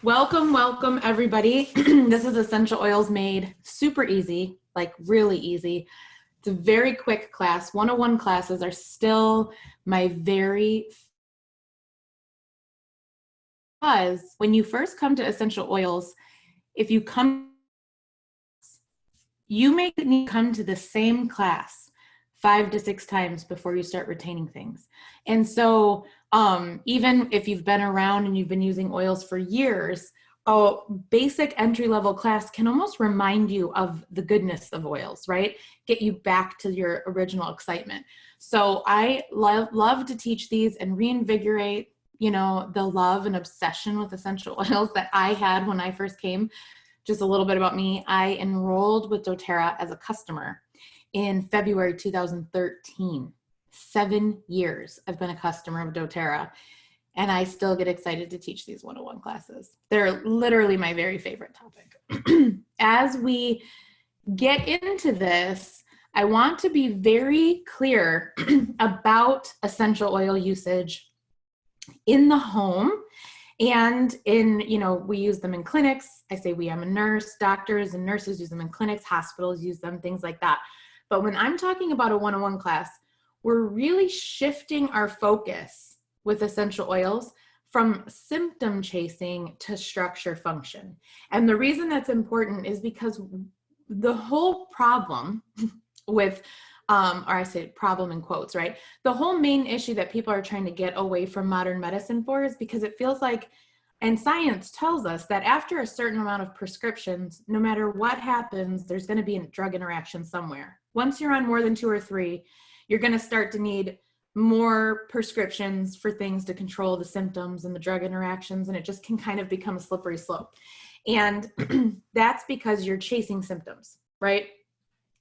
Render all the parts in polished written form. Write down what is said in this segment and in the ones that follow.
Welcome, welcome everybody. This is Essential Oils Made super easy, like really easy. It's a very quick class. 101 classes are still my very, because when you first come to Essential Oils, if you come, you may need to come to the same class 5 to 6 times before you start retaining things. And so even if you've been around and you've been using oils for years, a basic entry-level class can almost remind you of the goodness of oils, right? Get you back to your original excitement. So I love to teach these and reinvigorate, the love and obsession with essential oils that I had when I first came. Just a little bit about me. I enrolled with doTERRA as a customer in February 2013. 7 years I've been a customer of doTERRA, and I still get excited to teach these 101 classes. They're literally my very favorite topic. As we get into this, I want to be very clear about essential oil usage in the home. And we use them in clinics. I say we, I'm a nurse, doctors and nurses use them in clinics, hospitals use them, things like that. But when I'm talking about a 101 class, we're really shifting our focus with essential oils from symptom chasing to structure function. And the reason that's important is because the whole problem with or I say problem in quotes, right? The whole main issue that people are trying to get away from modern medicine for is because it feels like, and science tells us that after a certain amount of prescriptions, no matter what happens, there's going to be a drug interaction somewhere. Once you're on more than 2 or 3, you're going to start to need more prescriptions for things to control the symptoms and the drug interactions, and it just can kind of become a slippery slope. And that's because you're chasing symptoms, right?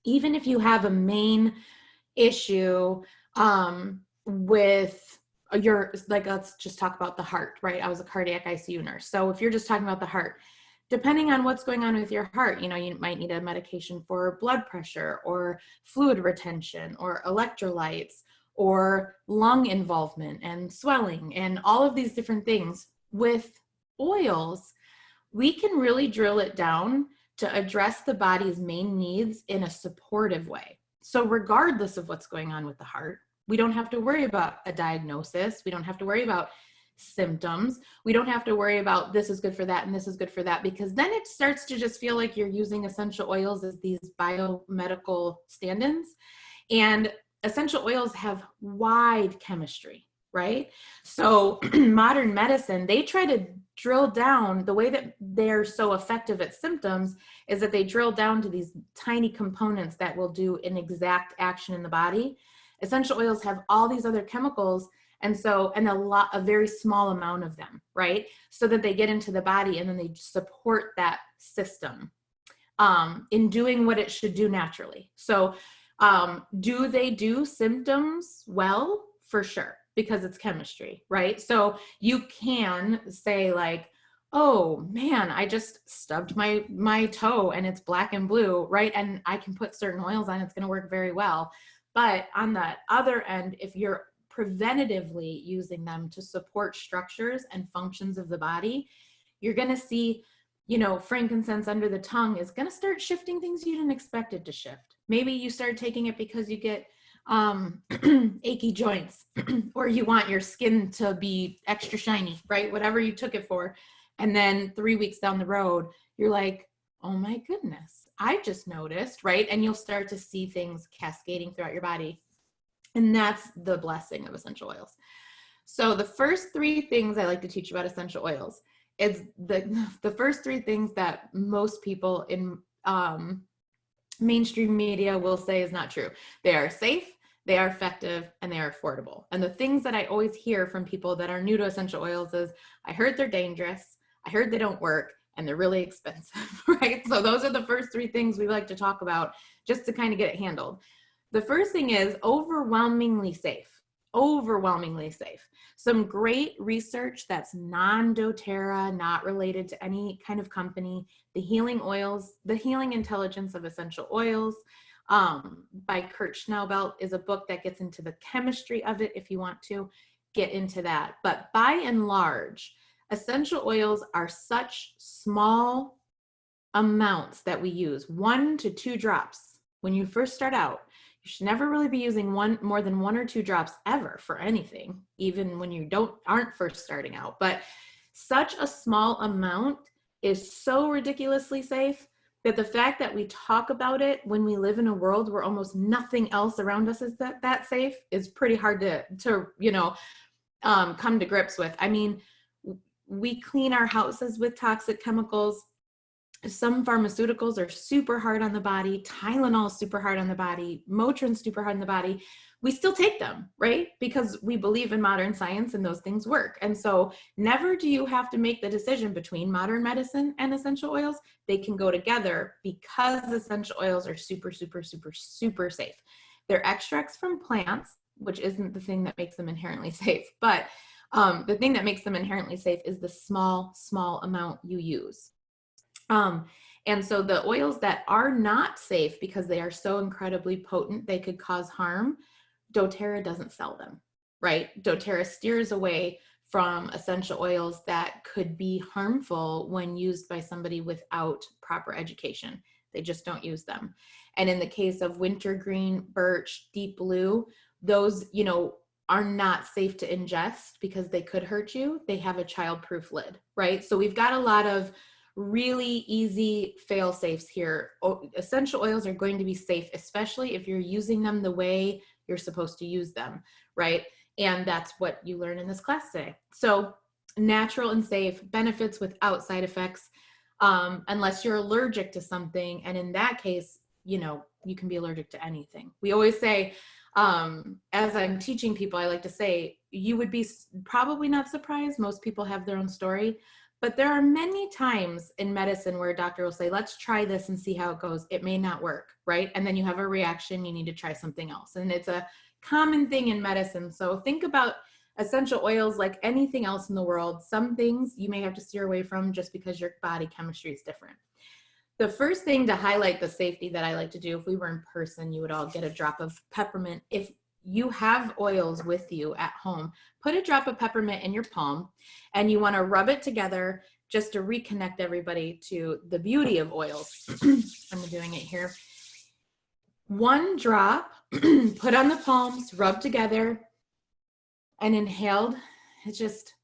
Even if you have a main issue with let's just talk about the heart, right? I was a cardiac ICU nurse. So if you're just talking about the heart, depending on what's going on with your heart, you might need a medication for blood pressure or fluid retention or electrolytes or lung involvement and swelling and all of these different things. With oils, we can really drill it down to address the body's main needs in a supportive way. So regardless of what's going on with the heart, we don't have to worry about a diagnosis. We don't have to worry about symptoms. We don't have to worry about this is good for that and this is good for that, because then it starts to just feel like you're using essential oils as these biomedical stand-ins. And essential oils have wide chemistry, right? So modern medicine, they try to drill down. The way that they're so effective at symptoms is that they drill down to these tiny components that will do an exact action in the body. Essential oils have all these other chemicals, and a very small amount of them, right? So that they get into the body and then they support that system in doing what it should do naturally. So do they do symptoms well? For sure, because it's chemistry, right? So you can say like, oh man, I just stubbed my toe and it's black and blue, right? And I can put certain oils on, it's going to work very well. But on the other end, if you're preventatively using them to support structures and functions of the body, you're going to see, frankincense under the tongue is going to start shifting things you didn't expect it to shift. Maybe you start taking it because you get achy joints or you want your skin to be extra shiny, right? Whatever you took it for. And then 3 weeks down the road, you're like, oh my goodness, I just noticed, right? And you'll start to see things cascading throughout your body. And that's the blessing of essential oils. So the first 3 things I like to teach about essential oils is the first 3 things that most people in mainstream media will say is not true. They are safe, they are effective, and they are affordable. And the things that I always hear from people that are new to essential oils is, I heard they're dangerous, I heard they don't work, and they're really expensive, right? So those are the first 3 things we like to talk about just to kind of get it handled. The first thing is overwhelmingly safe. Overwhelmingly safe. Some great research that's non-doTERRA, not related to any kind of company. The Healing Oils, The Healing Intelligence of Essential Oils by Kurt Schnellbelt is a book that gets into the chemistry of it if you want to get into that. But by and large, Essential oils are such small amounts that we use, 1 to 2 drops. When you first start out, you should never really be using more than 1 or 2 drops ever for anything, even when you aren't first starting out. But such a small amount is so ridiculously safe that the fact that we talk about it when we live in a world where almost nothing else around us is that safe is pretty hard to come to grips with. I mean, we clean our houses with toxic chemicals. Some pharmaceuticals are super hard on the body. Tylenol is super hard on the body. Motrin's super hard on the body. We still take them, right? Because we believe in modern science and those things work. And so never do you have to make the decision between modern medicine and essential oils. They can go together because essential oils are super, super, super, super safe. They're extracts from plants, which isn't the thing that makes them inherently safe. But the thing that makes them inherently safe is the small, small amount you use. And so the oils that are not safe because they are so incredibly potent, they could cause harm, doTERRA doesn't sell them, right? doTERRA steers away from essential oils that could be harmful when used by somebody without proper education. They just don't use them. And in the case of wintergreen, birch, deep blue, those, are not safe to ingest because they could hurt you. They have a child-proof lid, right? So we've got a lot of really easy fail safes here. Essential oils are going to be safe, especially if you're using them the way you're supposed to use them, right? And that's what you learn in this class today. So natural and safe, benefits without side effects, unless you're allergic to something. And in that case, you can be allergic to anything. We always say, as I'm teaching people, I like to say, you would be probably not surprised. Most people have their own story. But there are many times in medicine where a doctor will say, let's try this and see how it goes. It may not work, right? And then you have a reaction, you need to try something else. And it's a common thing in medicine. So think about essential oils like anything else in the world. Some things you may have to steer away from just because your body chemistry is different. The first thing to highlight the safety that I like to do, if we were in person, you would all get a drop of peppermint. If you have oils with you at home, put a drop of peppermint in your palm and you want to rub it together just to reconnect everybody to the beauty of oils. I'm doing it here. 1 drop, put on the palms, rub together and inhaled. It's just,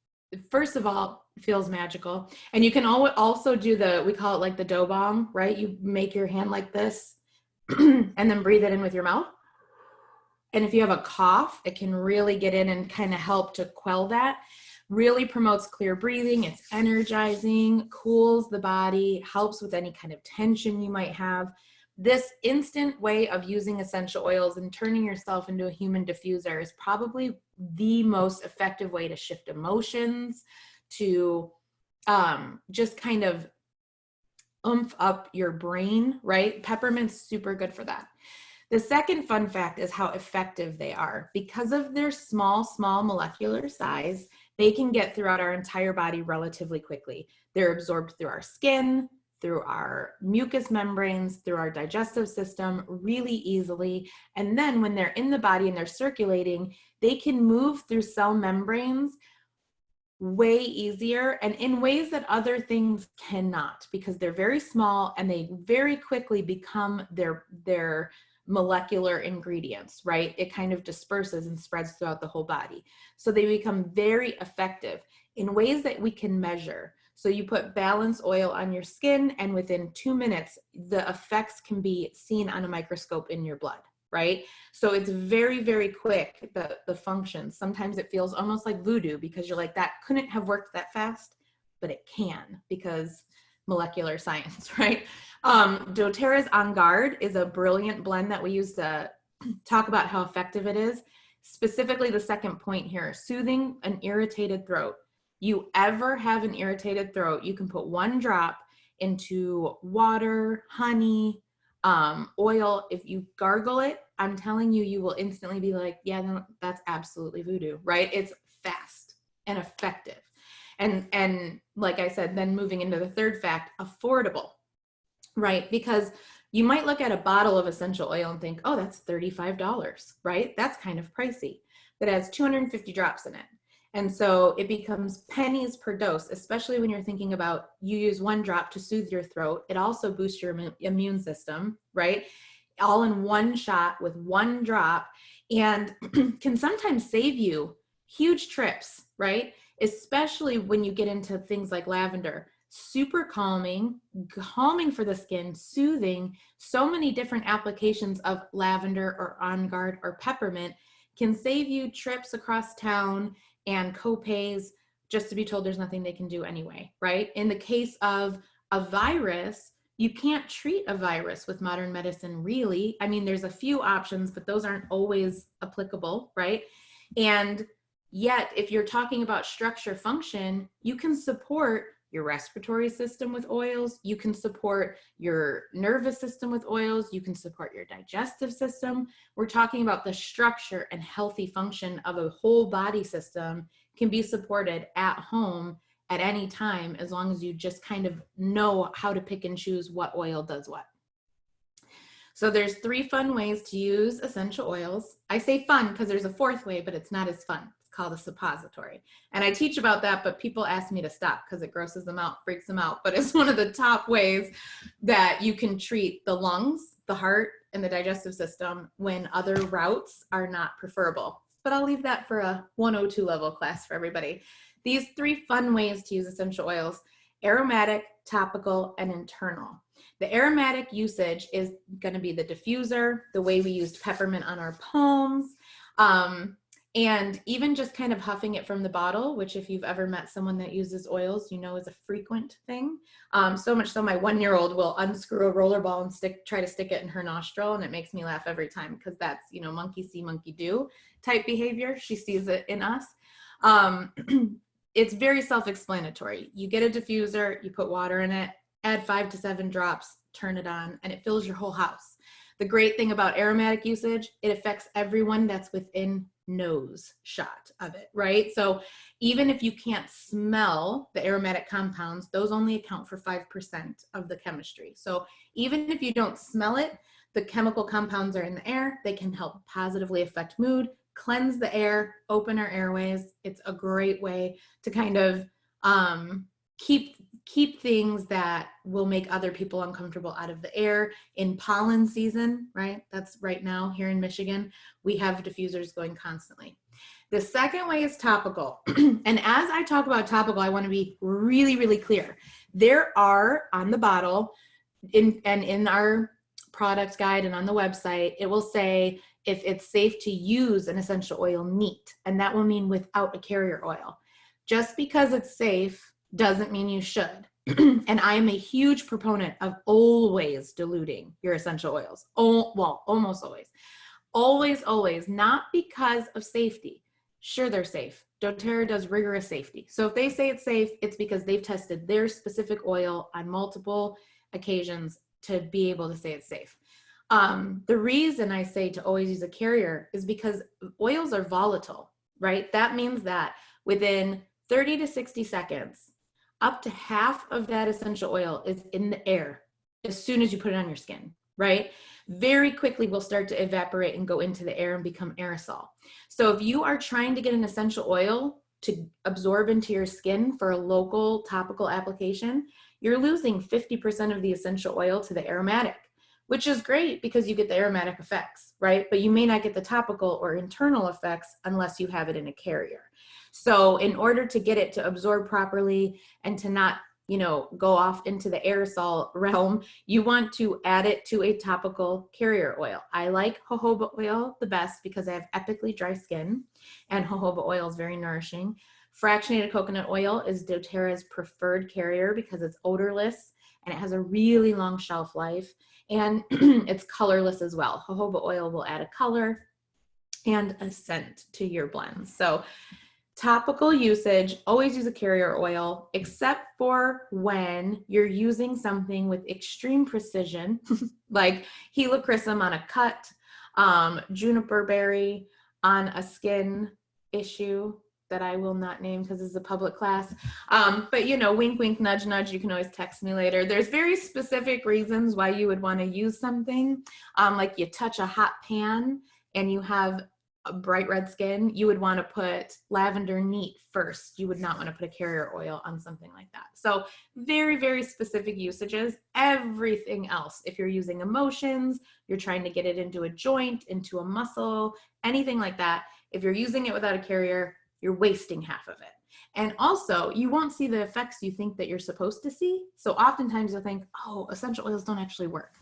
first of all, feels magical. And you can also do we call it like the dough bomb, right? You make your hand like this and then breathe it in with your mouth. And if you have a cough, it can really get in and kind of help to quell that. Really promotes clear breathing. It's energizing, cools the body, helps with any kind of tension you might have. This instant way of using essential oils and turning yourself into a human diffuser is probably the most effective way to shift emotions, to just kind of oomph up your brain, right? Peppermint's super good for that. The second fun fact is how effective they are. Because of their small, small molecular size, they can get throughout our entire body relatively quickly. They're absorbed through our skin, through our mucous membranes, through our digestive system really easily. And then when they're in the body and they're circulating, they can move through cell membranes way easier and in ways that other things cannot, because they're very small and they very quickly become their molecular ingredients, right? It kind of disperses and spreads throughout the whole body. So they become very effective in ways that we can measure. So you put balance oil on your skin and within 2 minutes, the effects can be seen on a microscope in your blood, right? So it's very, very quick, the functions. Sometimes it feels almost like voodoo because you're like, that couldn't have worked that fast, but it can because molecular science, right? doTERRA's On Guard is a brilliant blend that we use to talk about how effective it is. Specifically, the second point here, soothing an irritated throat. You ever have an irritated throat, you can put 1 drop into water, honey, oil. If you gargle it, I'm telling you, you will instantly be like, yeah, no, that's absolutely voodoo, right? It's fast and effective. And like I said, then moving into the third fact, affordable, right? Because you might look at a bottle of essential oil and think, oh, that's $35, right? That's kind of pricey. But it has 250 drops in it. And so it becomes pennies per dose, especially when you're thinking about you use 1 drop to soothe your throat. It also boosts your immune system, right? All in 1 shot with 1 drop, and can sometimes save you huge trips, right? Especially when you get into things like lavender. Super calming, calming for the skin, soothing. So many different applications of lavender or On Guard or peppermint can save you trips across town and co-pays just to be told there's nothing they can do anyway, right? In the case of a virus, you can't treat a virus with modern medicine, really. I mean, there's a few options, but those aren't always applicable, right? And yet, if you're talking about structure function, you can support your respiratory system with oils, you can support your nervous system with oils, you can support your digestive system. We're talking about the structure and healthy function of a whole body system can be supported at home at any time, as long as you just kind of know how to pick and choose what oil does what. So there's 3 fun ways to use essential oils. I say fun because there's a 4th way, but it's not as fun. Called a suppository. And I teach about that, but people ask me to stop because it grosses them out, freaks them out. But it's one of the top ways that you can treat the lungs, the heart, and the digestive system when other routes are not preferable. But I'll leave that for a 102 level class for everybody. These 3 fun ways to use essential oils: aromatic, topical, and internal. The aromatic usage is going to be the diffuser, the way we used peppermint on our palms, and even just kind of huffing it from the bottle, which if you've ever met someone that uses oils, you know is a frequent thing. So much so my 1-year-old will unscrew a roller ball and try to stick it in her nostril, and it makes me laugh every time because that's, you know, monkey see, monkey do type behavior. She sees it in us. It's very self-explanatory. You get a diffuser, you put water in it, add 5 to 7 drops, turn it on, and it fills your whole house. The great thing about aromatic usage, it affects everyone that's within nose shot of it, right? So even if you can't smell the aromatic compounds, those only account for 5% of the chemistry. So even if you don't smell it, the chemical compounds are in the air. They can help positively affect mood, cleanse the air, open our airways. It's a great way to kind of keep things that will make other people uncomfortable out of the air. In pollen season, right? That's right now here in Michigan, we have diffusers going constantly. The second way is topical. And as I talk about topical, I want to be really, really clear. There are on the bottle in our product guide and on the website, it will say if it's safe to use an essential oil neat, and that will mean without a carrier oil. Just because it's safe doesn't mean you should. And I am a huge proponent of always diluting your essential oils. Well, almost always. Always, not because of safety. Sure, they're safe. doTERRA does rigorous safety. So if they say it's safe, it's because they've tested their specific oil on multiple occasions to be able to say it's safe. The reason I say to always use a carrier is because oils are volatile, right? That means that within 30 to 60 seconds, up to half of that essential oil is in the air as soon as you put it on your skin, right? Very quickly will start to evaporate and go into the air and become aerosol. So if you are trying to get an essential oil to absorb into your skin for a local topical application, you're losing 50% of the essential oil to the aromatic, which is great because you get the aromatic effects, right? But you may not get the topical or internal effects unless you have it in a carrier. So in order to get it to absorb properly and to not, you know, go off into the aerosol realm, you want to add it to a topical carrier oil. I like jojoba oil the best because I have epically dry skin, and jojoba oil is very nourishing. Fractionated coconut oil is doTERRA's preferred carrier because it's odorless and it has a really long shelf life, and it's colorless as well. Jojoba oil will add a color and a scent to your blends. So topical usage, always use a carrier oil, except for when you're using something with extreme precision, like helichrysum on a cut, juniper berry on a skin issue that I will not name because it's a public class. But you know, wink, wink, nudge, nudge, you can always text me later. There's very specific reasons why you would want to use something. Like you touch a hot pan and you have a bright red skin, you would want to put lavender neat first. You would not want to put a carrier oil on something like that. So very, very specific usages. Everything else, if you're using emulsions, you're trying to get it into a joint, into a muscle, anything like that, if you're using it without a carrier, you're wasting half of it. And also, you won't see the effects you think that you're supposed to see. So oftentimes you'll think, oh, essential oils don't actually work,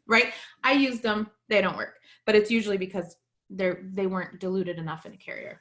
right? I used them, they don't work. But it's usually because they weren't diluted enough in a carrier.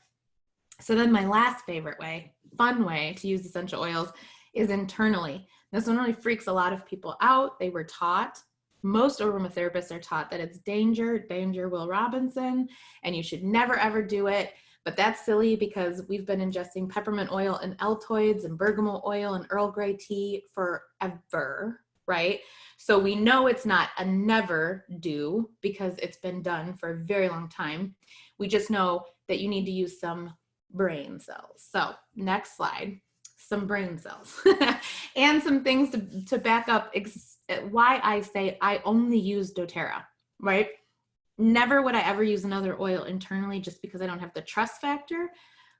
So then my last favorite way, fun way to use essential oils is internally. This one really freaks a lot of people out. They were taught, most aromatherapists are taught that it's danger, Will Robinson, and you should never ever do it. But that's silly because we've been ingesting peppermint oil and Altoids and bergamot oil and Earl Grey tea forever, right? So we know it's not a never do because it's been done for a very long time. We just know that you need to use some brain cells. So next slide, some brain cells and some things to back up why I say I only use doTERRA, right? Never would I ever use another oil internally just because I don't have the trust factor,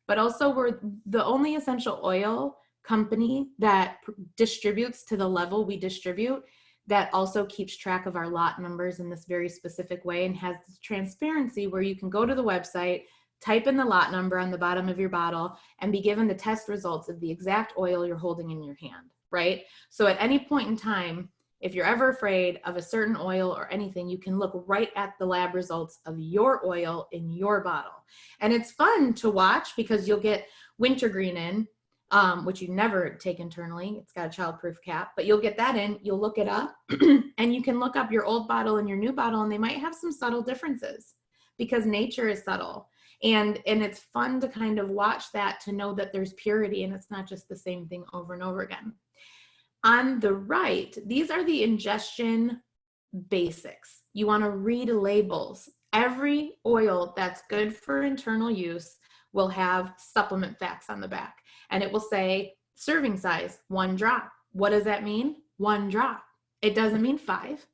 but also we're the only essential oil company that distributes to the level we distribute that also keeps track of our lot numbers in this very specific way and has this transparency where you can go to the website, type in the lot number on the bottom of your bottle, and be given the test results of the exact oil you're holding in your hand, right? So at any point in time, if you're ever afraid of a certain oil or anything, you can look right at the lab results of your oil in your bottle. And it's fun to watch because you'll get wintergreen in, which you never take internally. It's got a childproof cap, but you'll get that in, you'll look it up, and you can look up your old bottle and your new bottle, and they might have some subtle differences because nature is subtle. And it's fun to kind of watch that to know that there's purity and it's not just the same thing over and over again. On the right, these are the ingestion basics. You want to read labels. Every oil that's good for internal use will have supplement facts on the back. And it will say serving size, 1 drop. What does that mean? 1 drop. It doesn't mean 5.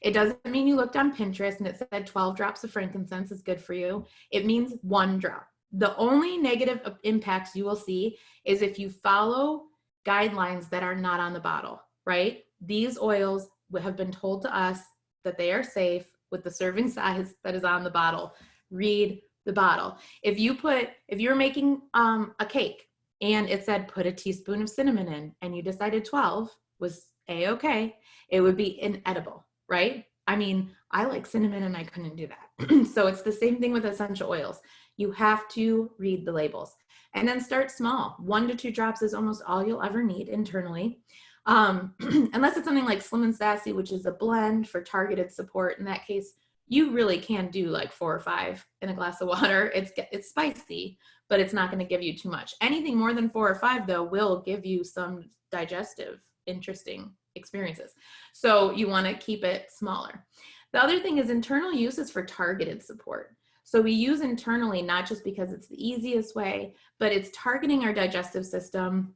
It doesn't mean you looked on Pinterest and it said 12 drops of frankincense is good for you. It means 1 drop. The only negative impacts you will see is if you follow guidelines that are not on the bottle, right? These oils have been told to us that they are safe with the serving size that is on the bottle. Read the bottle. If you're making a cake and it said put a teaspoon of cinnamon in and you decided 12 was a-okay, it would be inedible, right? I mean, I like cinnamon and I couldn't do that. So it's the same thing with essential oils. You have to read the labels. And then start small. 1 to 2 drops is almost all you'll ever need internally. Unless it's something like Slim and Sassy, which is a blend for targeted support. In that case, you really can do like 4 or 5 in a glass of water. It's spicy, but it's not going to give you too much. Anything more than 4 or 5, though, will give you some digestive, interesting experiences. So you want to keep it smaller. The other thing is internal use is for targeted support. So we use internally, not just because it's the easiest way, but it's targeting our digestive system.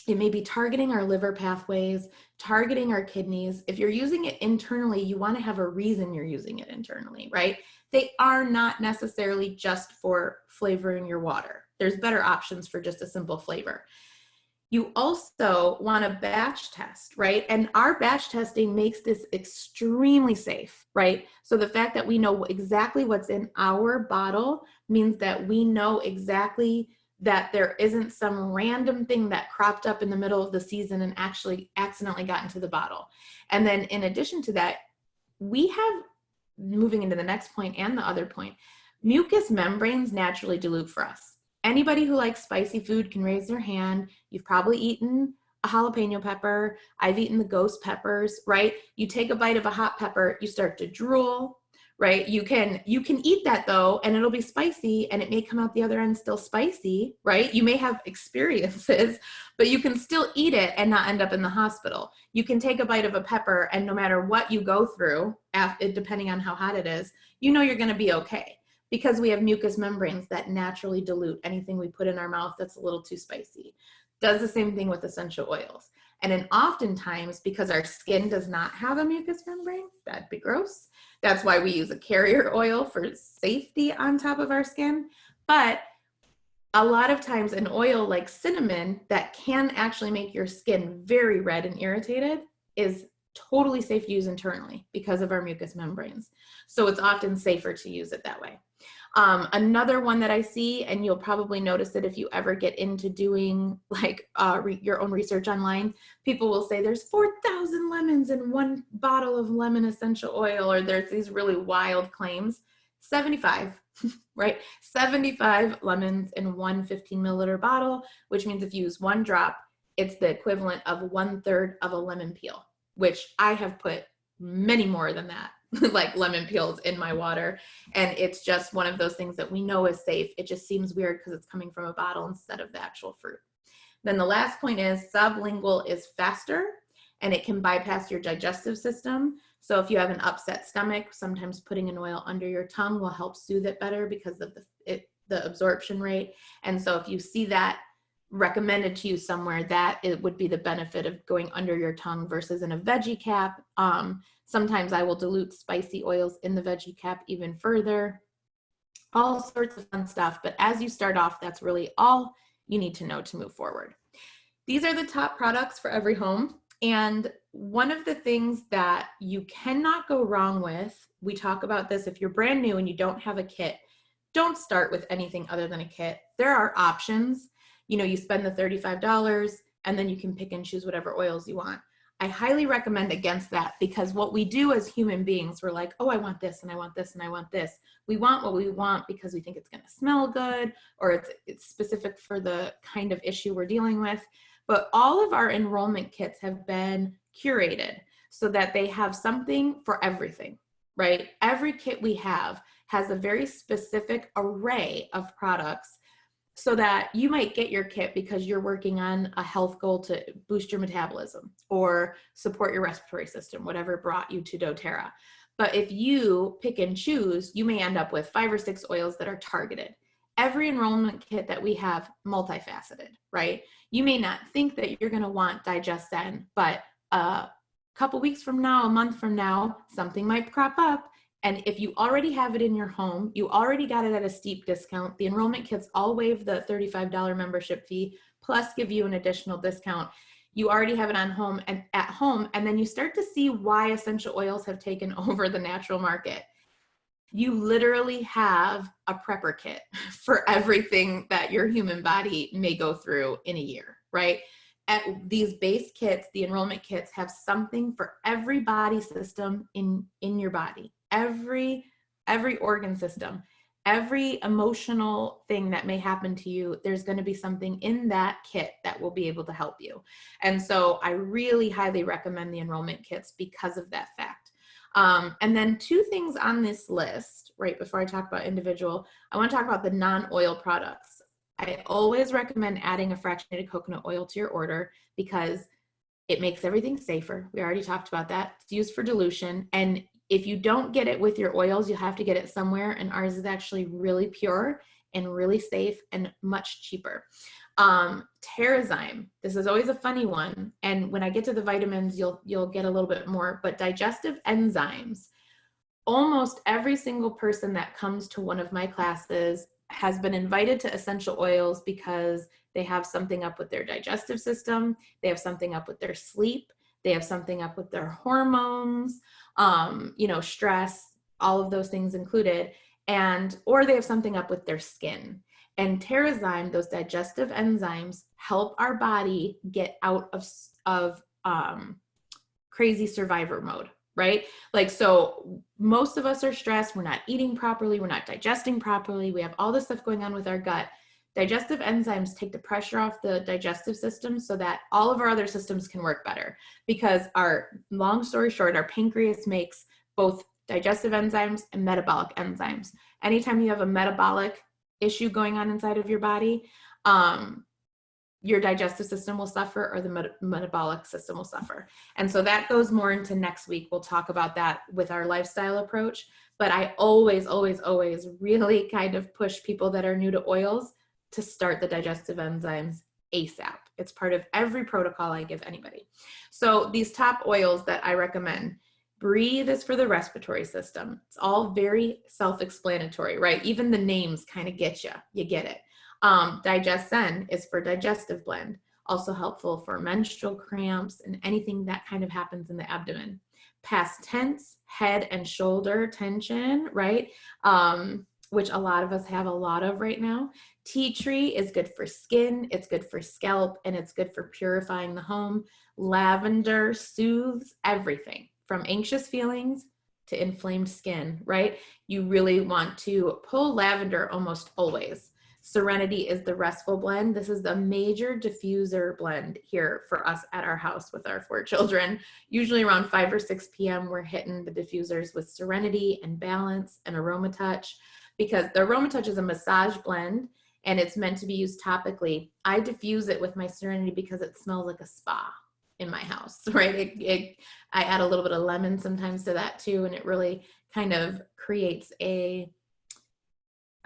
It may be targeting our liver pathways, targeting our kidneys. If you're using it internally, you want to have a reason you're using it internally, right? They are not necessarily just for flavoring your water. There's better options for just a simple flavor. You also want to batch test, right? And our batch testing makes this extremely safe, right? So the fact that we know exactly what's in our bottle means that we know exactly that there isn't some random thing that cropped up in the middle of the season and actually accidentally got into the bottle. And then in addition to that, we have, moving into the next point and the other point, mucous membranes naturally dilute for us. Anybody who likes spicy food can raise their hand. You've probably eaten a jalapeno pepper. I've eaten the ghost peppers, right? You take a bite of a hot pepper, you start to drool, right? You can eat that though, and it'll be spicy and it may come out the other end still spicy, right? You may have experiences, but you can still eat it and not end up in the hospital. You can take a bite of a pepper and no matter what you go through, depending on how hot it is, you know you're gonna be okay, because we have mucous membranes that naturally dilute anything we put in our mouth that's a little too spicy. Does the same thing with essential oils. And then oftentimes, because our skin does not have a mucous membrane, that'd be gross. That's why we use a carrier oil for safety on top of our skin. But a lot of times an oil like cinnamon that can actually make your skin very red and irritated is totally safe to use internally because of our mucous membranes. So it's often safer to use it that way. Another one that I see, and you'll probably notice it if you ever get into doing like your own research online, people will say there's 4,000 lemons in one bottle of lemon essential oil, or there's these really wild claims. 75, right? 75 lemons in one 15 milliliter bottle, which means if you use one drop, it's the equivalent of 1/3 of a lemon peel, which I have put many more than that, like lemon peels in my water. And it's just one of those things that we know is safe. It just seems weird because it's coming from a bottle instead of the actual fruit. Then the last point is sublingual is faster and it can bypass your digestive system. So if you have an upset stomach, sometimes putting an oil under your tongue will help soothe it better because of the absorption rate. And so if you see that recommended to you somewhere, that it would be the benefit of going under your tongue versus in a veggie cap. Sometimes I will dilute spicy oils in the veggie cap even further. All sorts of fun stuff. But as you start off, that's really all you need to know to move forward. These are the top products for every home. And one of the things that you cannot go wrong with, we talk about this, if you're brand new and you don't have a kit, don't start with anything other than a kit. There are options. You know, you spend the $35 and then you can pick and choose whatever oils you want. I highly recommend against that because what we do as human beings, we're like, oh, I want this and I want this and I want this. We want what we want because we think it's going to smell good or it's specific for the kind of issue we're dealing with. But all of our enrollment kits have been curated so that they have something for everything, right? Every kit we have has a very specific array of products so that you might get your kit because you're working on a health goal to boost your metabolism or support your respiratory system, whatever brought you to doTERRA. But if you pick and choose, you may end up with 5 or 6 oils that are targeted. Every enrollment kit that we have, multifaceted, right? You may not think that you're going to want DigestZen, but a couple weeks from now, a month from now, something might crop up. And if you already have it in your home, you already got it at a steep discount. The enrollment kits all waive the $35 membership fee, plus give you an additional discount. You already have it on home and at home, and then you start to see why essential oils have taken over the natural market. You literally have a prepper kit for everything that your human body may go through in a year, right? At these base kits, the enrollment kits have something for every body system in your body, every organ system, every emotional thing that may happen to you. There's going to be something in that kit that will be able to help you. And so I really highly recommend the enrollment kits because of that fact. And then 2 things on this list, right before I talk about individual, I want to talk about the non-oil products. I always recommend adding a fractionated coconut oil to your order because it makes everything safer. We already talked about that. It's used for dilution. And if you don't get it with your oils, you'll have to get it somewhere. And ours is actually really pure and really safe and much cheaper. Terrazyme, this is always a funny one. And when I get to the vitamins, you'll get a little bit more, but digestive enzymes, almost every single person that comes to one of my classes has been invited to essential oils because they have something up with their digestive system. They have something up with their sleep. They have something up with their hormones, stress, all of those things included, or they have something up with their skin. And Terrazyme, those digestive enzymes, help our body get out of crazy survivor mode, right? Like, so most of us are stressed. We're not eating properly. We're not digesting properly. We have all this stuff going on with our gut. Digestive enzymes take the pressure off the digestive system so that all of our other systems can work better. Because long story short, our pancreas makes both digestive enzymes and metabolic enzymes. Anytime you have a metabolic issue going on inside of your body, your digestive system will suffer or the metabolic system will suffer. And so that goes more into next week. We'll talk about that with our lifestyle approach. But I always really kind of push people that are new to oils to start the digestive enzymes ASAP. It's part of every protocol I give anybody. So these top oils that I recommend: Breathe is for the respiratory system. It's all very self-explanatory, right? Even the names kind of get you. You get it. Digest-Zen is for digestive blend. Also helpful for menstrual cramps and anything that kind of happens in the abdomen. Past tense, head and shoulder tension, right? Which a lot of us have a lot of right now. Tea tree is good for skin, it's good for scalp, and it's good for purifying the home. Lavender soothes everything from anxious feelings to inflamed skin, right? You really want to pull lavender almost always. Serenity is the restful blend. This is the major diffuser blend here for us at our house with our 4 children. Usually around 5 or 6 p.m. we're hitting the diffusers with Serenity and Balance and Aroma Touch, because the Aroma Touch is a massage blend and it's meant to be used topically. I diffuse it with my Serenity because it smells like a spa in my house, right? I add a little bit of lemon sometimes to that too, and it really kind of creates a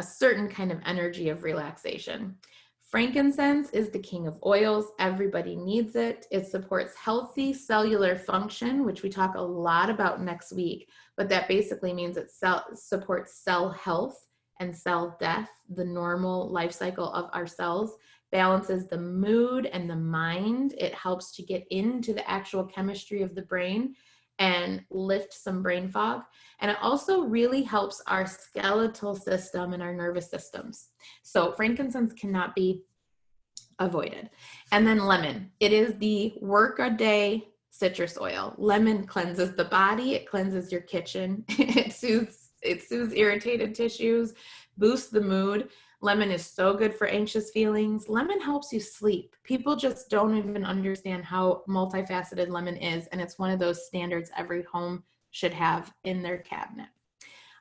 certain kind of energy of relaxation. Frankincense is the king of oils. Everybody needs it. It supports healthy cellular function, which we talk a lot about next week, but that basically means it supports cell health and cell death, the normal life cycle of our cells. Balances the mood and the mind. It helps to get into the actual chemistry of the brain and lift some brain fog. And it also really helps our skeletal system and our nervous systems. So frankincense cannot be avoided. And then lemon. It is the work-a-day citrus oil. Lemon cleanses the body. It cleanses your kitchen. It soothes irritated tissues, boosts the mood. Lemon is so good for anxious feelings. Lemon helps you sleep. People just don't even understand how multifaceted lemon is, and it's one of those standards every home should have in their cabinet.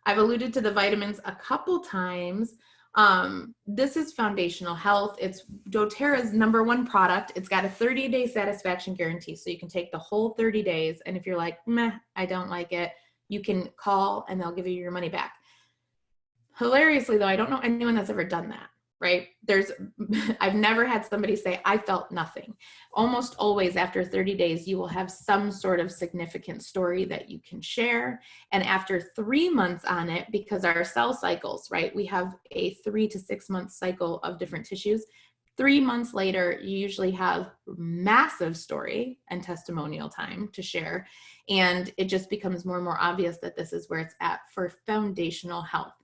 I've alluded to the vitamins a couple times. This is foundational health. It's doTERRA's #1 product. It's got a 30-day satisfaction guarantee, so you can take the whole 30 days, and if you're like, meh, I don't like it, you can call and they'll give you your money back. Hilariously though, I don't know anyone that's ever done that, right? I've never had somebody say, I felt nothing. Almost always after 30 days, you will have some sort of significant story that you can share. And after 3 months on it, because our cell cycles, right? We have a 3 to 6 month cycle of different tissues. 3 months later, you usually have massive story and testimonial time to share. And it just becomes more and more obvious that this is where it's at for foundational health.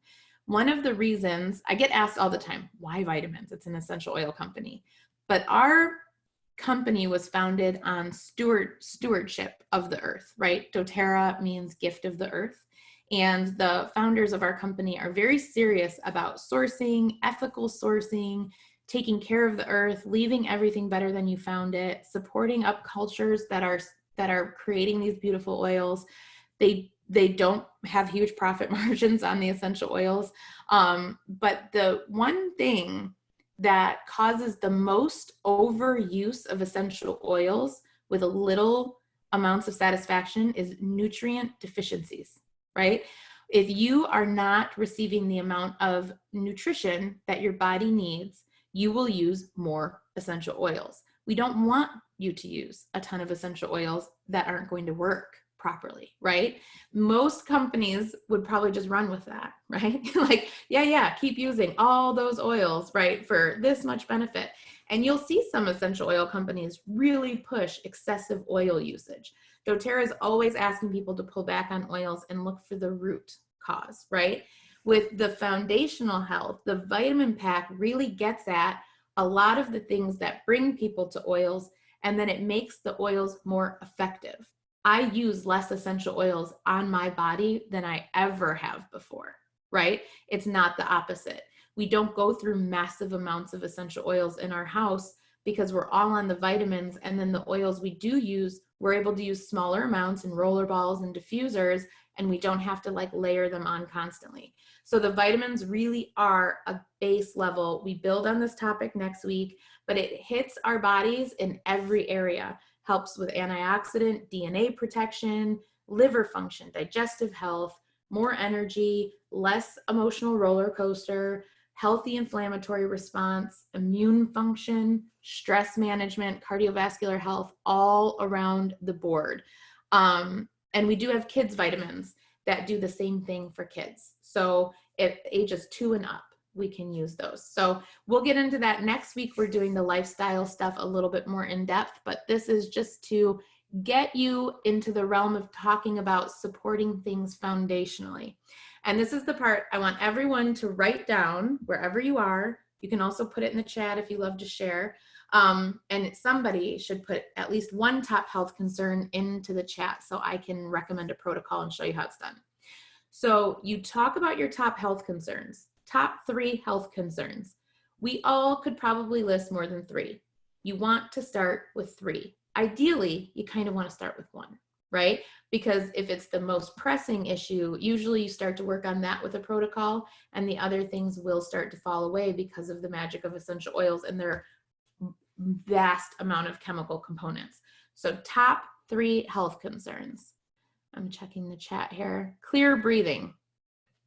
One of the reasons I get asked all the time, why vitamins? It's an essential oil company. But our company was founded on stewardship of the earth, right? doTERRA means gift of the earth. And the founders of our company are very serious about sourcing, ethical sourcing, taking care of the earth, leaving everything better than you found it, supporting up cultures that are creating these beautiful oils. They don't have huge profit margins on the essential oils. But the one thing that causes the most overuse of essential oils with a little amounts of satisfaction is nutrient deficiencies, right? If you are not receiving the amount of nutrition that your body needs, you will use more essential oils. We don't want you to use a ton of essential oils that aren't going to work properly, right? Most companies would probably just run with that, right? Like, yeah, keep using all those oils, right, for this much benefit. And you'll see some essential oil companies really push excessive oil usage. doTERRA is always asking people to pull back on oils and look for the root cause, right? With the foundational health, the vitamin pack really gets at a lot of the things that bring people to oils, and then it makes the oils more effective. I use less essential oils on my body than I ever have before, right? It's not the opposite. We don't go through massive amounts of essential oils in our house because we're all on the vitamins, and then the oils we do use, we're able to use smaller amounts in roller balls and diffusers, and we don't have to like layer them on constantly. So the vitamins really are a base level. We build on this topic next week, but it hits our bodies in every area. Helps with antioxidant, DNA protection, liver function, digestive health, more energy, less emotional roller coaster, healthy inflammatory response, immune function, stress management, cardiovascular health, all around the board. And we do have kids vitamins that do the same thing for kids. So at ages 2 and up, we can use those. So we'll get into that next week. We're doing the lifestyle stuff a little bit more in depth, but this is just to get you into the realm of talking about supporting things foundationally. And this is the part I want everyone to write down wherever you are. You can also put it in the chat if you love to share. And somebody should put at least one top health concern into the chat so I can recommend a protocol and show you how it's done. So you talk about your top health concerns, top 3 health concerns. We all could probably list more than 3. You want to start with 3. Ideally, you kind of want to start with 1, right? Because if it's the most pressing issue, usually you start to work on that with a protocol, and the other things will start to fall away because of the magic of essential oils and their vast amount of chemical components. So top 3 health concerns. I'm checking the chat here. Clear breathing.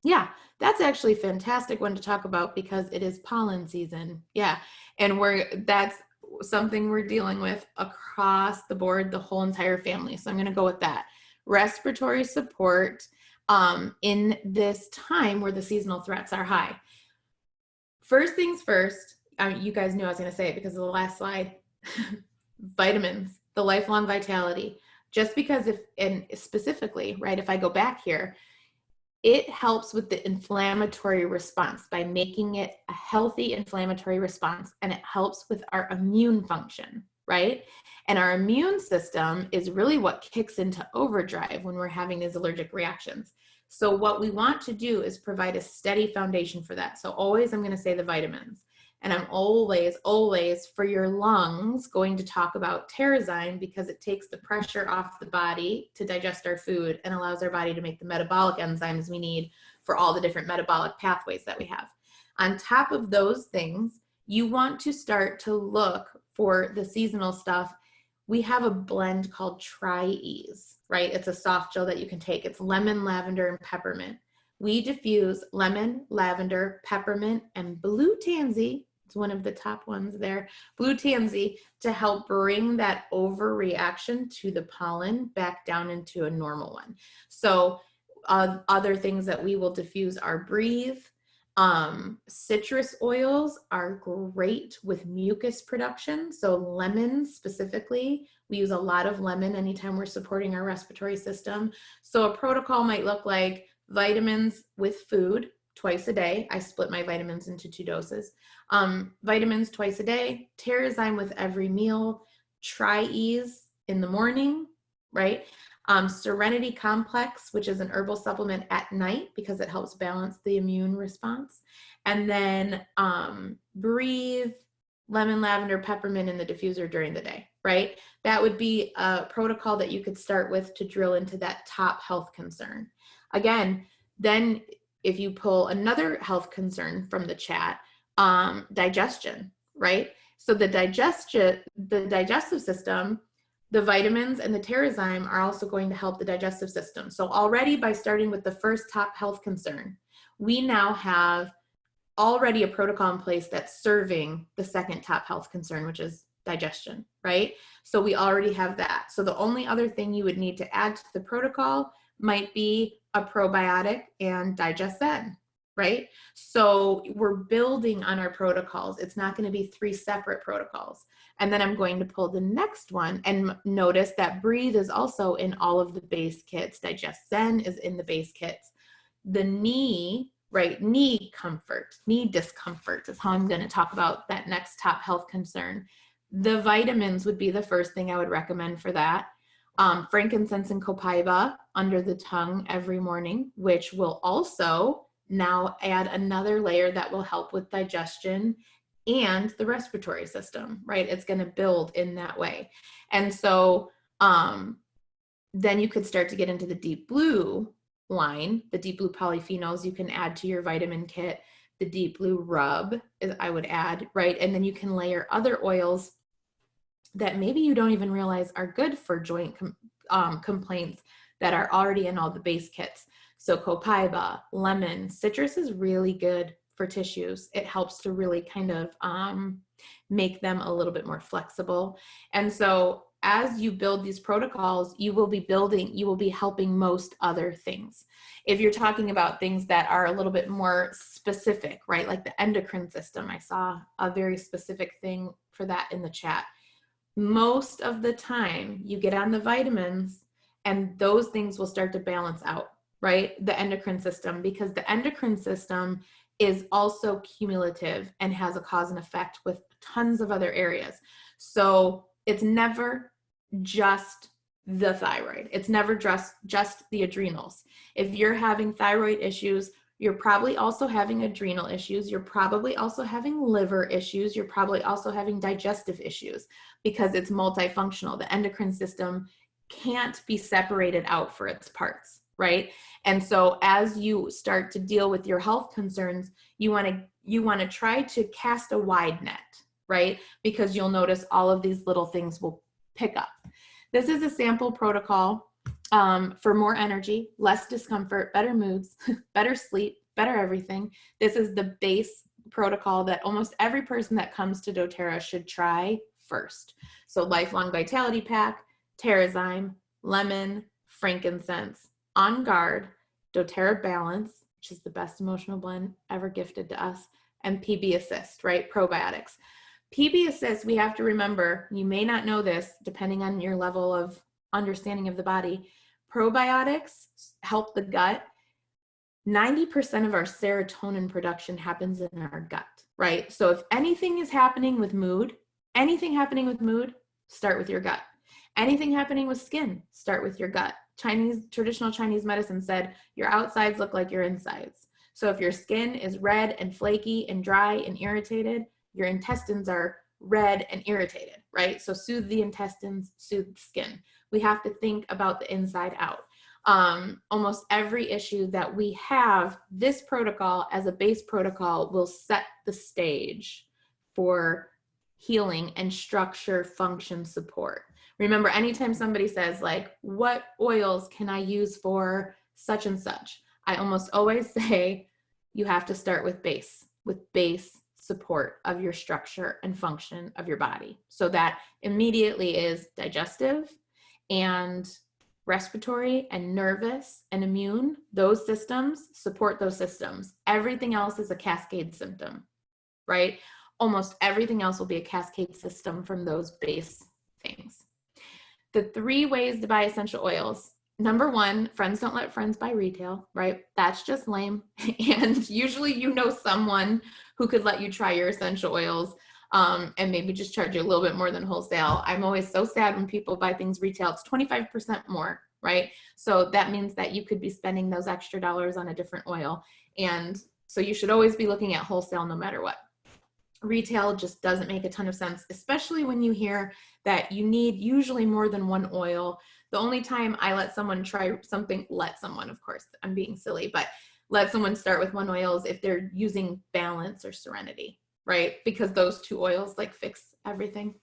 Yeah, that's actually a fantastic one to talk about because it is pollen season. Yeah, and that's something we're dealing with across the board, the whole entire family. So I'm going to go with that. Respiratory support in this time where the seasonal threats are high. First things first, you guys knew I was going to say it because of the last slide. Vitamins, the lifelong vitality. Just because and specifically, right, if I go back here, it helps with the inflammatory response by making it a healthy inflammatory response, and it helps with our immune function, right? And our immune system is really what kicks into overdrive when we're having these allergic reactions. So what we want to do is provide a steady foundation for that. So always I'm going to say the vitamins. And I'm always for your lungs going to talk about Terrazyme because it takes the pressure off the body to digest our food and allows our body to make the metabolic enzymes we need for all the different metabolic pathways that we have. On top of those things, you want to start to look for the seasonal stuff. We have a blend called Tri-Ease, right? It's a soft gel that you can take. It's lemon, lavender, and peppermint. We diffuse lemon, lavender, peppermint, and blue tansy. It's one of the top ones there, blue tansy, to help bring that overreaction to the pollen back down into a normal one. So other things that we will diffuse are Breathe. Citrus oils are great with mucus production. So lemons specifically, we use a lot of lemon anytime we're supporting our respiratory system. So a protocol might look like vitamins with food twice a day. I split my vitamins into 2 doses. Vitamins twice a day, Terrazyme with every meal, Tri-Ease in the morning, right? Serenity Complex, which is an herbal supplement at night because it helps balance the immune response. And then Breathe, lemon, lavender, peppermint in the diffuser during the day, right? That would be a protocol that you could start with to drill into that top health concern. Again, then if you pull another health concern from the chat, digestion, right? So the digestive system, the vitamins and the Terrazyme are also going to help the digestive system. So already by starting with the first top health concern, we now have already a protocol in place that's serving the second top health concern, which is digestion, right? So we already have that. So the only other thing you would need to add to the protocol might be a probiotic and DigestZen, right? So we're building on our protocols. It's not going to be 3 separate protocols. And then I'm going to pull the next one and notice that Breathe is also in all of the base kits. DigestZen is in the base kits. The knee, right? Knee comfort, knee discomfort is how I'm going to talk about that next top health concern. The vitamins would be the first thing I would recommend for that. Frankincense and copaiba under the tongue every morning, which will also now add another layer that will help with digestion and the respiratory system, right? It's going to build in that way. And so then you could start to get into the Deep Blue line, the Deep Blue polyphenols you can add to your vitamin kit. The Deep Blue rub is, I would add, right? And then you can layer other oils that maybe you don't even realize are good for joint complaints that are already in all the base kits. So copaiba, lemon, citrus is really good for tissues. It helps to really kind of make them a little bit more flexible. And so as you build these protocols, you will be helping most other things. If you're talking about things that are a little bit more specific, right? Like the endocrine system, I saw a very specific thing for that in the chat. Most of the time you get on the vitamins and those things will start to balance out, right? The endocrine system, because the endocrine system is also cumulative and has a cause and effect with tons of other areas. So it's never just the thyroid. It's never just the adrenals. If you're having thyroid issues, you're probably also having adrenal issues. You're probably also having liver issues. You're probably also having digestive issues because it's multifunctional. The endocrine system can't be separated out for its parts, right? And so as you start to deal with your health concerns, you want to try to cast a wide net, right? Because you'll notice all of these little things will pick up. This is a sample protocol for more energy, less discomfort, better moods, better sleep, better everything. This is the base protocol that almost every person that comes to doTERRA should try first. So Lifelong Vitality Pack, Terrazyme, lemon, frankincense, On Guard, doTERRA Balance, which is the best emotional blend ever gifted to us, and PB Assist, right? Probiotics. PB Assist, we have to remember, you may not know this depending on your level of understanding of the body. Probiotics help the gut. 90% of our serotonin production happens in our gut, right? So if anything is happening with mood, start with your gut. Anything happening with skin, start with your gut. Traditional Chinese medicine said your outsides look like your insides. So if your skin is red and flaky and dry and irritated, your intestines are red and irritated, right? So soothe the intestines, soothe the skin. We have to think about the inside out. Almost every issue that we have, this protocol as a base protocol will set the stage for healing and structure, function, support. Remember, anytime somebody says like, what oils can I use for such and such? I almost always say you have to start with base support of your structure and function of your body. So that immediately is digestive and respiratory and nervous and immune. Those systems support those systems. Everything else is a cascade symptom, right? Almost everything else will be a cascade system from those base things. The 3 ways to buy essential oils. Number 1, friends don't let friends buy retail, right? That's just lame. And usually you know someone who could let you try your essential oils and maybe just charge you a little bit more than wholesale. I'm always so sad when people buy things retail. It's 25% more, right? So that means that you could be spending those extra dollars on a different oil. And so you should always be looking at wholesale no matter what. Retail just doesn't make a ton of sense, especially when you hear that you need usually more than one oil. The only time I let someone try something, of course, I'm being silly, but let someone start with one oil is if they're using Balance or Serenity, right? Because those 2 oils like fix everything.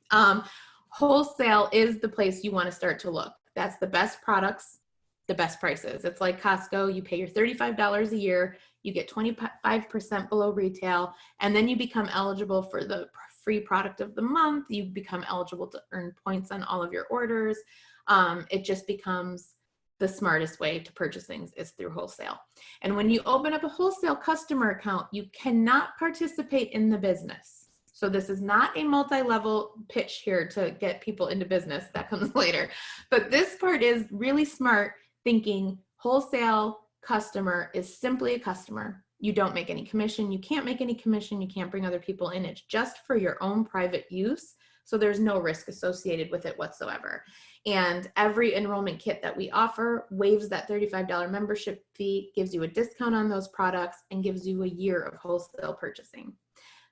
Wholesale is the place you want to start to look. That's the best products, the best prices. It's like Costco. You pay your $35 a year, you get 25% below retail, and then you become eligible for the free product of the month. You become eligible to earn points on all of your orders. It just becomes the smartest way to purchase things is through wholesale. And when you open up a wholesale customer account, you cannot participate in the business. So this is not a multi-level pitch here to get people into business. That comes later. But this part is really smart thinking wholesale customer is simply a customer. You don't make any commission. You can't make any commission. You can't bring other people in. It's just for your own private use. So there's no risk associated with it whatsoever. And every enrollment kit that we offer waives that $35 membership fee, gives you a discount on those products, and gives you a year of wholesale purchasing.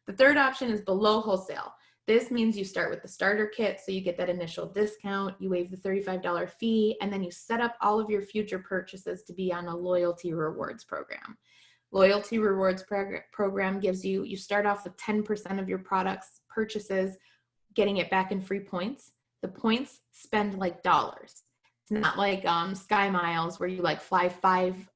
The third option is below wholesale. This means you start with the starter kit, so you get that initial discount, you waive the $35 fee, and then you set up all of your future purchases to be on a loyalty rewards program. Loyalty rewards program gives you, you start off with 10% of your products purchases, getting it back in free points. The points spend like dollars. It's not like Sky Miles where you like fly 5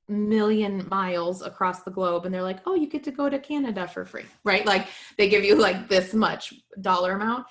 million miles across the globe and they're like, oh, you get to go to Canada for free, right? Like they give you like this much dollar amount.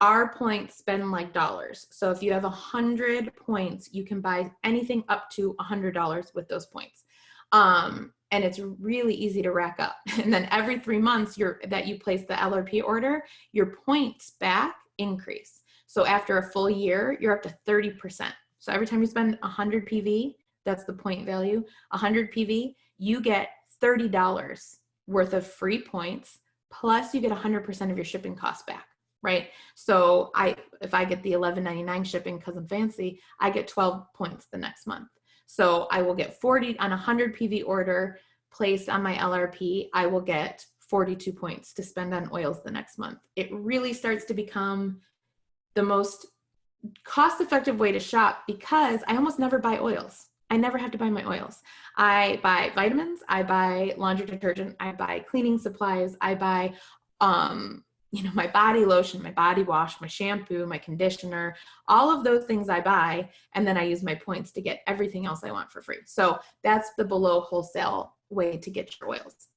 Our points spend like dollars. So if you have 100 points, you can buy anything up to $100 with those points. And it's really easy to rack up. And then every 3 months that you place the LRP order, your points back increase. So after a full year, you're up to 30%. So every time you spend 100 PV, that's the point value, 100 PV, you get $30 worth of free points, plus you get 100% of your shipping costs back, right? So if I get the $11.99 shipping because I'm fancy, I get 12 points the next month. So I will get 40 on a 100 PV order placed on my LRP. I will get 42 points to spend on oils the next month. It really starts to become the most cost-effective way to shop because I almost never buy oils. I never have to buy my oils. I buy vitamins, I buy laundry detergent, I buy cleaning supplies, I buy, my body lotion, my body wash, my shampoo, my conditioner, all of those things I buy. And then I use my points to get everything else I want for free. So that's the below wholesale way to get your oils.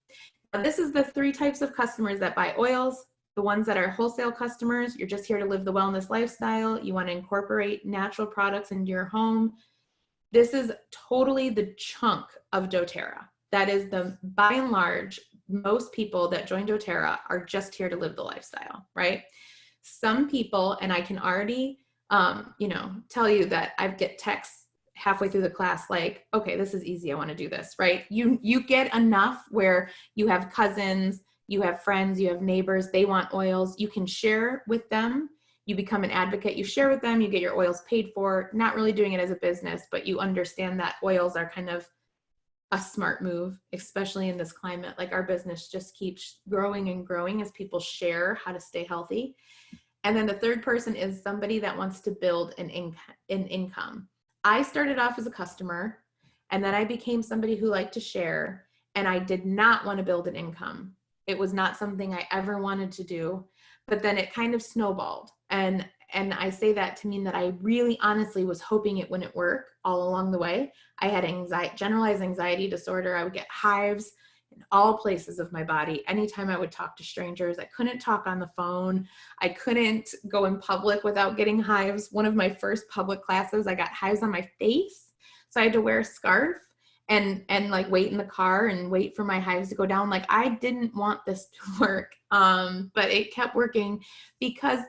Now, this is the 3 types of customers that buy oils. The ones that are wholesale customers, you're just here to live the wellness lifestyle. You want to incorporate natural products into your home. This is totally the chunk of doTERRA. That is by and large, most people that join doTERRA are just here to live the lifestyle, right? Some people, and I can already, tell you that I get texts halfway through the class like, okay, this is easy. I want to do this, right? You get enough where you have cousins, you have friends, you have neighbors, they want oils. You can share with them. You become an advocate, you share with them, you get your oils paid for, not really doing it as a business, but you understand that oils are kind of a smart move, especially in this climate. Like our business just keeps growing and growing as people share how to stay healthy. And then the third person is somebody that wants to build an income. I started off as a customer and then I became somebody who liked to share, and I did not want to build an income. It was not something I ever wanted to do, but then it kind of snowballed. And I say that to mean that I really honestly was hoping it wouldn't work all along the way. I had generalized anxiety disorder. I would get hives in all places of my body. Anytime I would talk to strangers, I couldn't talk on the phone. I couldn't go in public without getting hives. One of my first public classes, I got hives on my face. So I had to wear a scarf and like wait in the car and wait for my hives to go down. Like I didn't want this to work. But it kept working because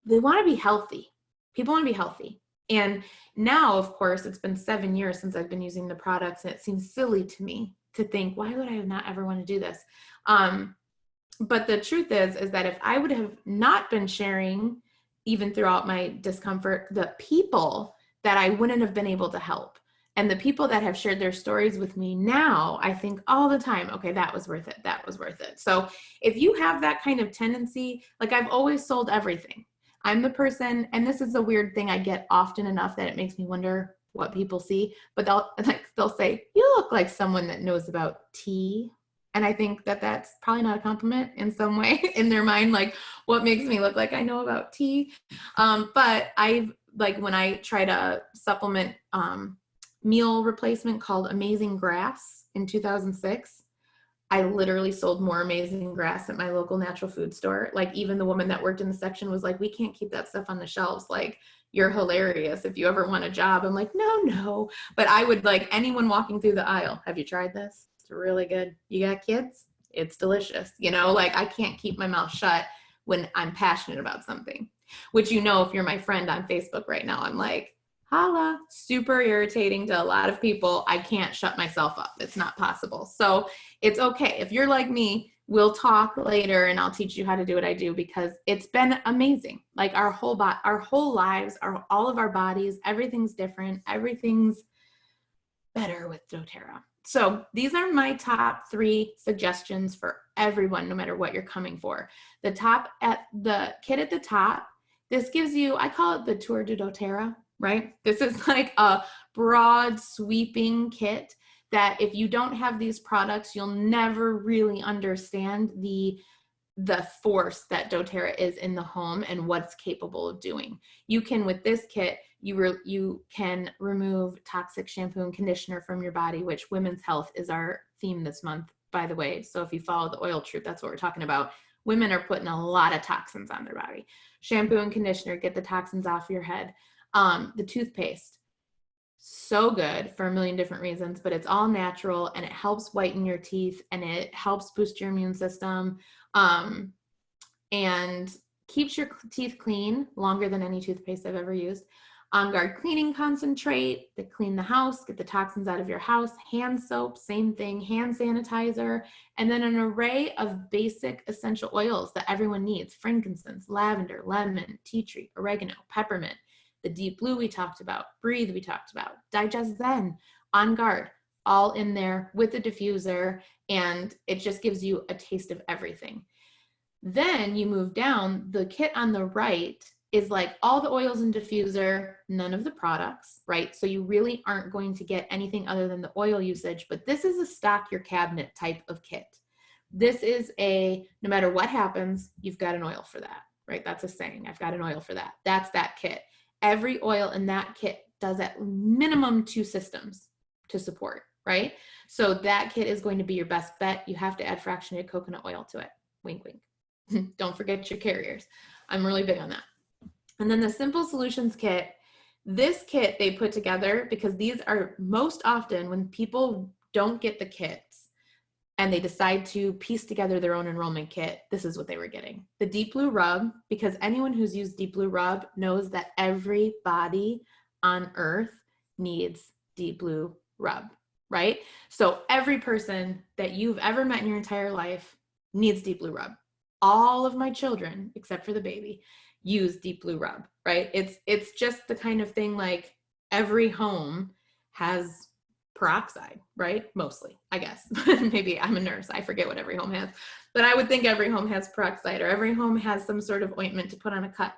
they want to be healthy. People want to be healthy. And now, of course, it's been 7 years since I've been using the products, and it seems silly to me to think, why would I not ever want to do this? But the truth is that if I would have not been sharing, even throughout my discomfort, the people that I wouldn't have been able to help. And the people that have shared their stories with me now, I think all the time, okay, that was worth it. That was worth it. So if you have that kind of tendency, like I've always sold everything. I'm the person, and this is a weird thing I get often enough that it makes me wonder what people see, but they'll say, you look like someone that knows about tea. And I think that that's probably not a compliment in some way in their mind, like what makes me look like I know about tea. But when I try to supplement meal replacement called Amazing Grass in 2006, I literally sold more Amazing Grass at my local natural food store. Like even the woman that worked in the section was like, we can't keep that stuff on the shelves. Like you're hilarious. If you ever want a job, I'm like, no. But I would like anyone walking through the aisle. Have you tried this? It's really good. You got kids? It's delicious. Like I can't keep my mouth shut when I'm passionate about something, which, if you're my friend on Facebook right now, I'm like, holla, super irritating to a lot of people. I can't shut myself up. It's not possible. So it's okay. If you're like me, we'll talk later and I'll teach you how to do what I do, because it's been amazing. Like our whole lives, all of our bodies, everything's different. Everything's better with doTERRA. So these are my top 3 suggestions for everyone, no matter what you're coming for. The kit at the top, this gives you, I call it the Tour de doTERRA, right? This is like a broad sweeping kit that if you don't have these products, you'll never really understand the force that doTERRA is in the home and what's capable of doing. You can, with this kit, You can remove toxic shampoo and conditioner from your body, which women's health is our theme this month, by the way. So if you follow the Oil Truth, that's what we're talking about. Women are putting a lot of toxins on their body. Shampoo and conditioner, get the toxins off your head. The toothpaste, so good for a million different reasons, but it's all natural and it helps whiten your teeth and it helps boost your immune system, and keeps your teeth clean longer than any toothpaste I've ever used. On Guard cleaning concentrate that clean the house, get the toxins out of your house. Hand soap, same thing. Hand sanitizer, and then an array of basic essential oils that everyone needs: frankincense, lavender, lemon, tea tree, oregano, peppermint. The Deep Blue we talked about, Breathe we talked about, Digest Zen, On Guard, all in there with a diffuser, and it just gives you a taste of everything. Then you move down, the kit on the right is like all the oils and diffuser, none of the products, right? So you really aren't going to get anything other than the oil usage, but this is a stock your cabinet type of kit. This is a, no matter what happens, you've got an oil for that, right? That's a saying, I've got an oil for that. That's that kit. Every oil in that kit does at minimum 2 systems to support, right? So that kit is going to be your best bet. You have to add fractionated coconut oil to it. Wink, wink. Don't forget your carriers. I'm really big on that. And then the Simple Solutions kit, this kit they put together because these are most often when people don't get the kits and they decide to piece together their own enrollment kit, this is what they were getting. The Deep Blue Rub, because anyone who's used Deep Blue Rub knows that every body on earth needs Deep Blue Rub, right? So every person that you've ever met in your entire life needs Deep Blue Rub. All of my children, except for the baby, use Deep Blue Rub, right? It's just the kind of thing like every home has peroxide, right? Mostly, I guess. Maybe I'm a nurse. I forget what every home has, but I would think every home has peroxide or every home has some sort of ointment to put on a cut.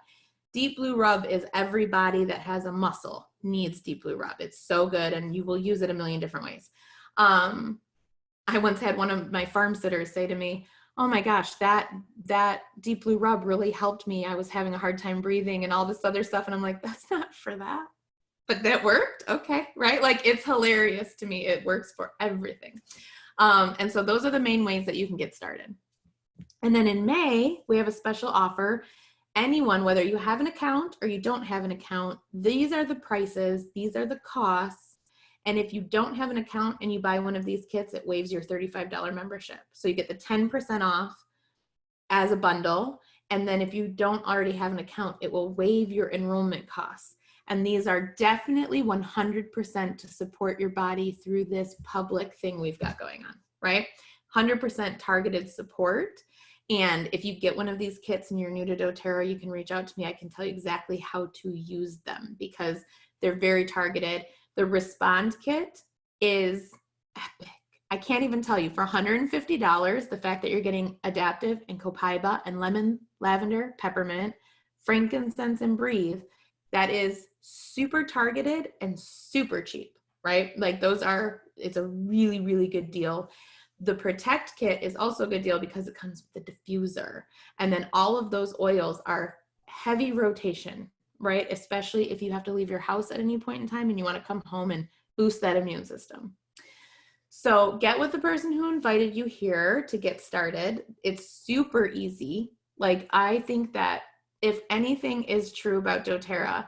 Deep Blue Rub is everybody that has a muscle needs Deep Blue Rub. It's so good and you will use it a million different ways. I once had one of my farm sitters say to me, oh my gosh, that Deep Blue Rub really helped me. I was having a hard time breathing and all this other stuff. And I'm like, that's not for that. But that worked, okay, right? Like it's hilarious to me. It works for everything. And so those are the main ways that you can get started. And then in May, we have a special offer. Anyone, whether you have an account or you don't have an account, these are the prices, these are the costs. And if you don't have an account and you buy one of these kits, it waives your $35 membership. So you get the 10% off as a bundle. And then if you don't already have an account, it will waive your enrollment costs. And these are definitely 100% to support your body through this public thing we've got going on, right? 100% targeted support. And if you get one of these kits and you're new to doTERRA, you can reach out to me. I can tell you exactly how to use them because they're very targeted. The Respond kit is epic. I can't even tell you, for $150, the fact that you're getting Adaptive and Copaiba and lemon, lavender, peppermint, frankincense, and Breathe, that is super targeted and super cheap, right? Like those are, it's a really, really good deal. The Protect kit is also a good deal because it comes with the diffuser. And then all of those oils are heavy rotation, right? Especially if you have to leave your house at any point in time and you want to come home and boost that immune system. So get with the person who invited you here to get started. It's super easy. Like I think that if anything is true about doTERRA,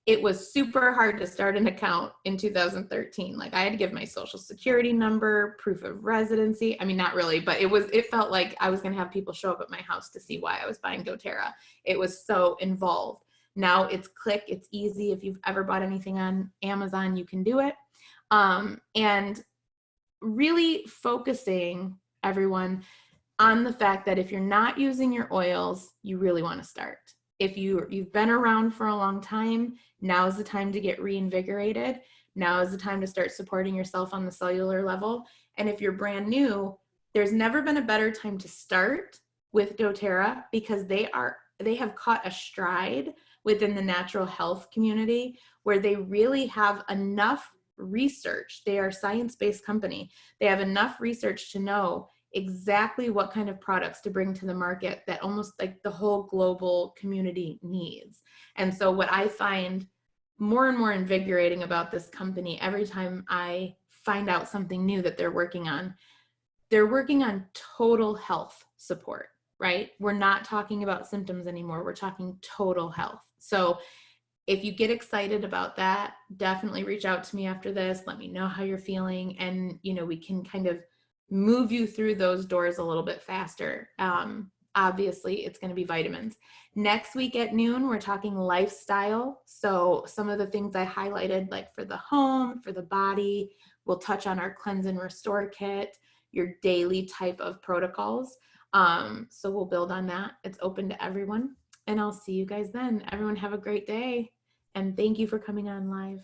it was super hard to start an account in 2013. Like I had to give my social security number, proof of residency. I mean, not really, but it felt like I was going to have people show up at my house to see why I was buying doTERRA. It was so involved. Now it's click, it's easy. If you've ever bought anything on Amazon, you can do it. And really focusing everyone on the fact that if you're not using your oils, you really want to start. If you've been around for a long time, now is the time to get reinvigorated. Now is the time to start supporting yourself on the cellular level. And if you're brand new, there's never been a better time to start with doTERRA because they have caught a stride within the natural health community where they really have enough research. They are a science-based company. They have enough research to know exactly what kind of products to bring to the market that almost like the whole global community needs. And so what I find more and more invigorating about this company every time I find out something new that they're working on. They're working on total health support, right? We're not talking about symptoms anymore. We're talking total health. So if you get excited about that, definitely reach out to me after this. Let me know how you're feeling. And, you know, we can kind of move you through those doors a little bit faster. Obviously, it's going to be vitamins. Next week at noon, we're talking lifestyle. So some of the things I highlighted, like for the home, for the body, we'll touch on our cleanse and restore kit, your daily type of protocols. So we'll build on that. It's open to everyone. And I'll see you guys then. Everyone have a great day. And thank you for coming on live.